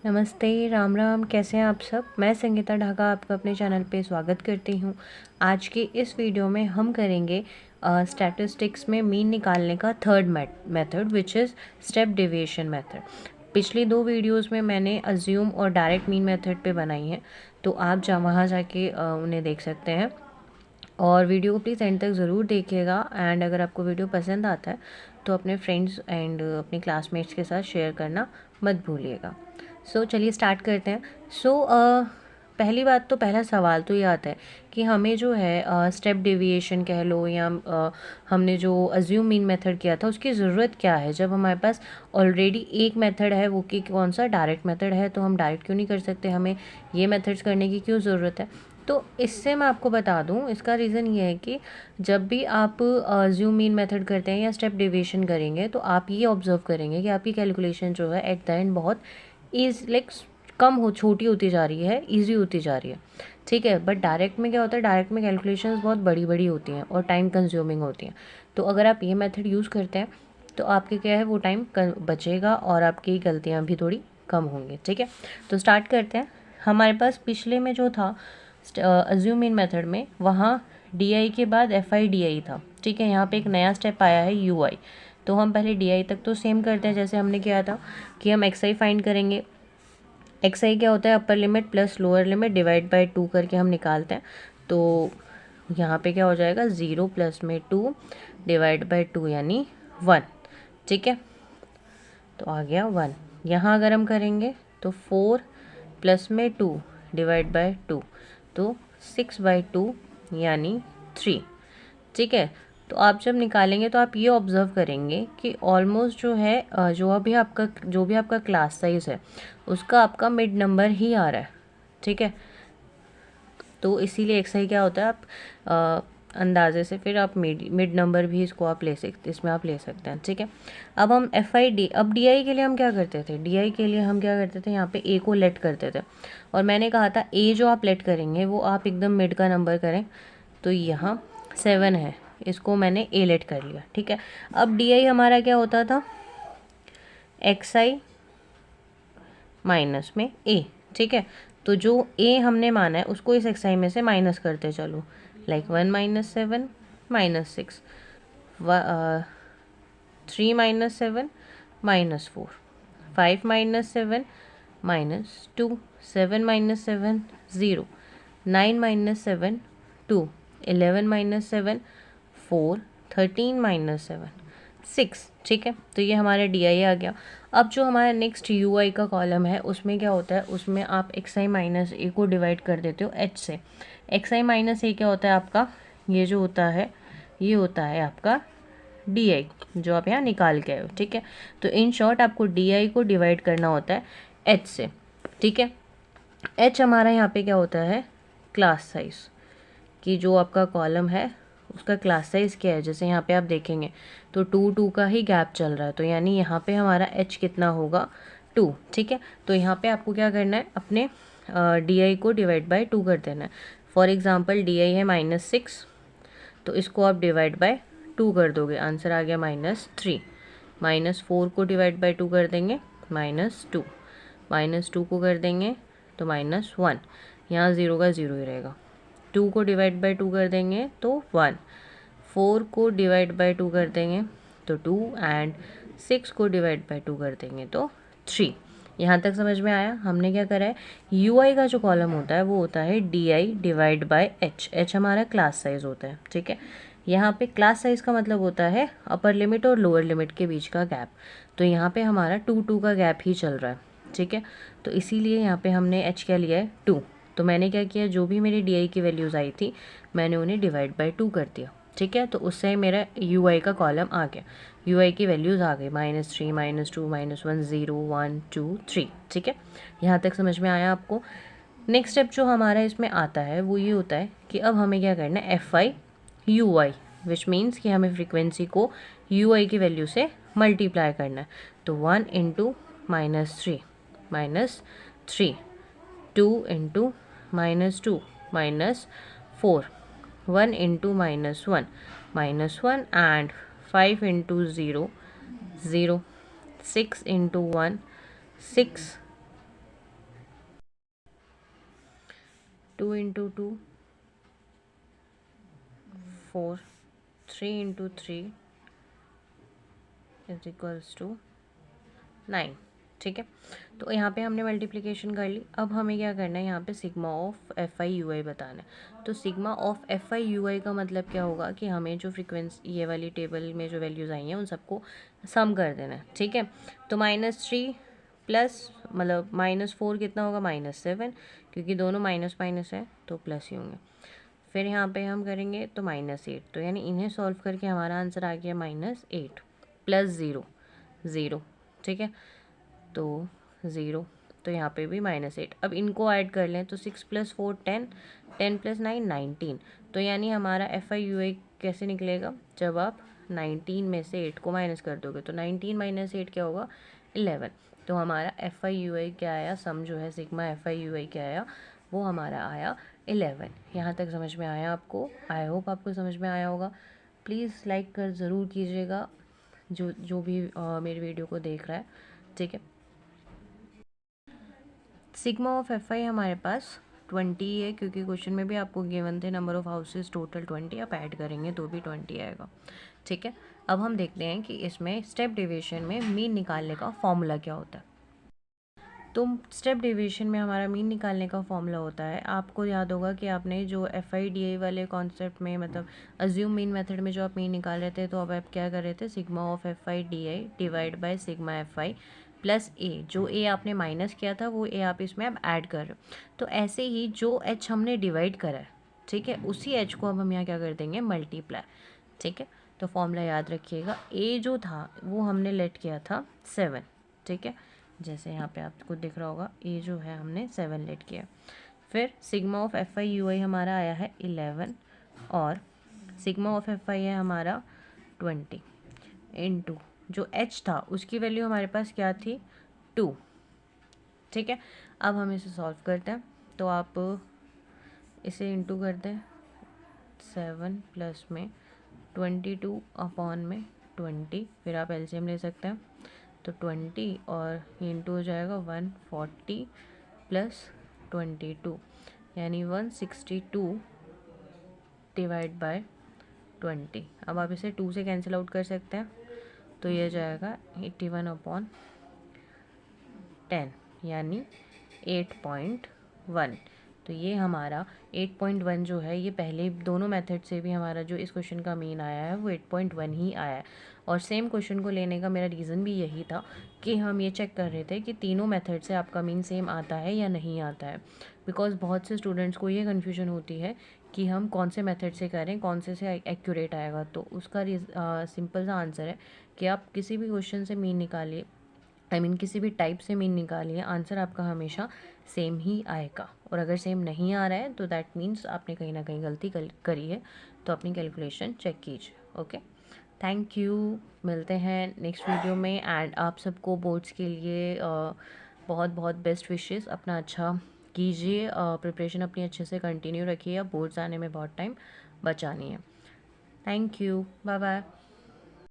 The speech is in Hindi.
नमस्ते, राम राम। कैसे हैं आप सब? मैं संगीता ढाका आपका अपने चैनल पे स्वागत करती हूँ। आज की इस वीडियो में हम करेंगे स्टैटिस्टिक्स में मीन निकालने का third method which is step deviation method. पिछली दो वीडियोस में मैंने अज्यूम और डायरेक्ट मीन मेथड पे बनाई हैं, तो आप वहाँ जाके उन्हें देख सकते हैं। और वीडियो को प्लीज़ एंड तक ज़रूर देखिएगा। एंड अगर आपको वीडियो पसंद आता है तो अपने फ्रेंड्स एंड अपने क्लासमेट्स के साथ शेयर करना मत भूलिएगा। चलिए स्टार्ट करते हैं। पहली बात तो पहला सवाल तो ये आता है कि हमें जो है स्टेप डेविएशन कह लो या हमने जो अज्यूम मीन मेथड किया था उसकी ज़रूरत क्या है, जब हमारे पास ऑलरेडी एक मेथड है वो कि कौन सा डायरेक्ट मेथड है, तो हम डायरेक्ट क्यों नहीं कर सकते, हमें ये मेथड्स करने की क्यों ज़रूरत है। तो इससे मैं आपको बता दूं, इसका रीज़न ये है कि जब भी आप ज़ूम मीन मेथड करते हैं या स्टेप डेविएशन करेंगे तो आप ये ऑब्जर्व करेंगे कि आपकी कैलकुलेशन जो है एट द एंड बहुत कम हो, छोटी होती जा रही है, इजी होती जा रही है। ठीक है, बट डायरेक्ट में क्या होता है, डायरेक्ट में कैलकुलेशंस बहुत बड़ी बड़ी होती हैं और टाइम कंज्यूमिंग होती हैं। तो अगर आप ये मेथड यूज़ करते हैं तो आपके क्या है वो टाइम बचेगा और आपकी गलतियाँ भी थोड़ी कम होंगी। ठीक है, तो स्टार्ट करते हैं। हमारे पास पिछले में जो था अज्यूम मीन मेथड में, वहाँ डी आई के बाद एफ आई डी आई था। ठीक है, यहाँ पे एक नया स्टेप आया है यू आई। तो हम पहले डी आई तक तो सेम करते हैं जैसे हमने किया था कि हम एक्स आई फाइंड करेंगे। एक्स आई क्या होता है, upper limit plus lower limit divide by 2 करके हम निकालते हैं। तो यहाँ पे क्या हो जाएगा, 0 प्लस में 2 डिवाइड बाय 2 यानी 1। ठीक है, तो आ गया 1। यहाँ अगर हम करेंगे तो 4 प्लस में 2 डिवाइड बाय 2, तो 6/2 यानी 3। ठीक है, तो आप जब निकालेंगे तो आप ये ऑब्ज़र्व करेंगे कि ऑलमोस्ट जो है जो भी आपका क्लास साइज़ है उसका आपका मिड नंबर ही आ रहा है। ठीक है, तो इसीलिए एक सही क्या होता है, आप अंदाजे से फिर आप मिड नंबर भी इसको आप ले सकते, इसमें आप ले सकते हैं। ठीक है, अब हम एफ आई डी, अब डी आई के लिए हम क्या करते थे, डी आई के लिए हम क्या करते थे, यहाँ पे ए को लेट करते थे। और मैंने कहा था ए जो आप लेट करेंगे वो आप एकदम मिड का नंबर करें। तो यहाँ 7 है, इसको मैंने ए लेट कर लिया। ठीक है, अब डी आई हमारा क्या होता था, एक्स आई माइनस में ए। ठीक है, तो जो ए हमने माना है उसको इस एक्स आई में से माइनस करते चलो, like 1 minus 7 minus 6, 3 minus 7 minus 4, 5 minus 7 minus 2, 7 minus 7 0, 9 minus 7 2, 11 minus 7 4, 13 minus 7 6। ठीक है, तो ये हमारा डी आई आ गया। अब जो हमारा नेक्स्ट यू आई का कॉलम है उसमें क्या होता है, उसमें आप एक्स आई माइनस ए को डिवाइड कर देते हो एच से। एक्स आई माइनस ए क्या होता है आपका, ये जो होता है ये होता है आपका डी आई जो आप यहाँ निकाल के आए हो। ठीक है, तो इन शॉर्ट आपको डी आई को डिवाइड करना होता है एच से। ठीक है, एच हमारा यहाँ पे क्या होता है, क्लास साइज, कि जो आपका कॉलम है उसका क्लास साइज़ क्या है। जैसे यहाँ पे आप देखेंगे तो 2 का ही गैप चल रहा है, तो यानी यहाँ पे हमारा h कितना होगा, 2। ठीक है, तो यहाँ पे आपको क्या करना है, अपने डी आई को डिवाइड बाय 2 कर देना है। फॉर एग्जांपल डी आई है -6, तो इसको आप डिवाइड बाय 2 कर दोगे, आंसर आ गया -3। -4 को डिवाइड बाय 2 कर देंगे -2, -2 को कर देंगे तो -1, यहाँ 0 का 0 ही रहेगा। 2 को डिवाइड बाय 2 कर देंगे तो 1, 4 को डिवाइड बाय 2 कर देंगे तो 2, एंड 6 को डिवाइड बाय 2 कर देंगे तो 3। यहाँ तक समझ में आया। हमने क्या करा है, यू आई का जो कॉलम होता है वो होता है D i divide by H. H हमारा क्लास साइज होता है। ठीक है, यहाँ पे क्लास साइज का मतलब होता है अपर लिमिट और लोअर लिमिट के बीच का गैप। तो यहाँ पे हमारा 2 का गैप ही चल रहा है। ठीक है, तो इसीलिए यहाँ पे हमने एच क्या लिया है, 2। तो मैंने क्या किया, जो भी मेरी डी आई की वैल्यूज़ आई थी मैंने उन्हें डिवाइड बाय 2 कर दिया। ठीक है, तो उससे मेरा यू आई का कॉलम आ गया, यू आई की वैल्यूज़ आ गई -3 -2 -1 0 1 2 3। ठीक है, यहाँ तक समझ में आया आपको। नेक्स्ट स्टेप जो हमारा इसमें आता है वो ये होता है कि अब हमें क्या करना है, F i u I, which means कि हमें फ्रीक्वेंसी को यू आई की वैल्यू से मल्टीप्लाई करना है। तो 1 into -3 -3, 2 into -2 -4, 1 into -1 -1, and 5 into 0 0, 6 into 1 6, 2 into 2 4, 3 into 3 is equals to 9। ठीक है, तो यहाँ पे हमने मल्टीप्लिकेशन कर ली। अब हमें क्या करना है, यहाँ पे sigma of f i u i बताना है। तो sigma of f i u i का मतलब क्या होगा कि हमें जो फ्रीक्वेंसी ये वाली टेबल में जो वैल्यूज़ आई हैं उन सबको सम कर देना है। ठीक है, तो -3 प्लस मतलब -4 कितना होगा, -7, क्योंकि दोनों माइनस माइनस है तो प्लस ही होंगे। फिर यहाँ पे हम करेंगे तो -8, तो यानी इन्हें सॉल्व करके हमारा आंसर आ गया -8 प्लस 0। ठीक है, तो 0, तो यहाँ पे भी -8। अब इनको ऐड कर लें तो 6 + 4 10, 10 + 9 19। तो यानी हमारा एफ आई यू आई कैसे निकलेगा, जब आप 19 में से 8 को माइनस कर दोगे तो 19 - 8 क्या होगा, 11। तो हमारा एफ आई यू आई क्या आया, सम जो है सिग्मा एफ आई यू आई क्या आया, वो हमारा आया 11। यहाँ तक समझ में आया आपको? आई होप आपको समझ में आया होगा। प्लीज़ लाइक कर ज़रूर कीजिएगा जो भी मेरी वीडियो को देख रहा है। ठीक है, सिग्मा ऑफ एफ आई हमारे पास 20 है, क्योंकि क्वेश्चन में भी आपको गिवन थे नंबर ऑफ हाउसेज टोटल 20, आप ऐड करेंगे तो भी 20 आएगा। ठीक है, अब हम देखते हैं कि इसमें स्टेप डिवीजन में मीन निकालने का फॉर्मूला क्या होता है। तो स्टेप डिवीजन में हमारा मीन निकालने का फॉर्मूला होता है, आपको याद होगा कि आपने जो एफ आई डी आई वाले कॉन्सेप्ट में मतलब अज्यूम मीन मेथड में जो आप मीन निकाल रहे थे, तो अब आप क्या कर रहे थे, sigma of f i d i divide by sigma f i plus a, जो ए आपने माइनस किया था वो ए आप इसमें अब ऐड कर रहे हो। तो ऐसे ही जो एच हमने डिवाइड करा है, ठीक है, उसी एच को अब हम यहाँ क्या कर देंगे, मल्टीप्लाई। ठीक है, तो फॉर्मूला याद रखिएगा, ए जो था वो हमने लेट किया था 7। ठीक है, जैसे यहाँ पे आपको दिख रहा होगा, ए जो है हमने 7 लेट किया। फिर sigma of f i u i हमारा आया है 11 और सिग्मा ऑफ एफ आई है हमारा 20 इनटू जो एच था उसकी वैल्यू हमारे पास क्या थी, 2। ठीक है, अब हम इसे सॉल्व करते हैं, तो आप इसे इंटू कर दें 7 प्लस में 22 अपॉन में 20, फिर आप एलसीएम ले सकते हैं, तो 20 और इंटू हो जाएगा 140 प्लस 22, यानी 162 डिवाइड बाय 20। अब आप इसे 2 से कैंसिल आउट कर सकते हैं, तो ये जाएगा 81 अपॉन 10, यानी 8.1। तो ये हमारा 8.1 जो है, ये पहले दोनों मेथड से भी हमारा जो इस क्वेश्चन का मीन आया है वो 8.1 ही आया है। और सेम क्वेश्चन को लेने का मेरा रीज़न भी यही था कि हम ये चेक कर रहे थे कि तीनों मेथड से आपका मीन सेम आता है या नहीं आता है, बिकॉज़ बहुत से स्टूडेंट्स को ये कन्फ्यूजन होती है कि हम कौन से मेथड से करें, कौन से एक्यूरेट आएगा। तो उसका सिंपल सा आंसर है कि आप किसी भी क्वेश्चन से मीन निकालिए, किसी भी टाइप से मीन निकालिए, आंसर आपका हमेशा सेम ही आएगा। और अगर सेम नहीं आ रहा है तो दैट मीन्स आपने कहीं ना कहीं गलती करी है, तो अपनी कैलकुलेशन चेक कीजिए। ओके, थैंक यू, मिलते हैं नेक्स्ट वीडियो में। एंड आप सबको बोर्ड्स के लिए बहुत बहुत बेस्ट विशेस, अपना अच्छा कीजिए, प्रिपरेशन अपनी अच्छे से कंटिन्यू रखिए, बोर्ड्स आने में बहुत टाइम बचा नहीं है। Thank you, bye bye.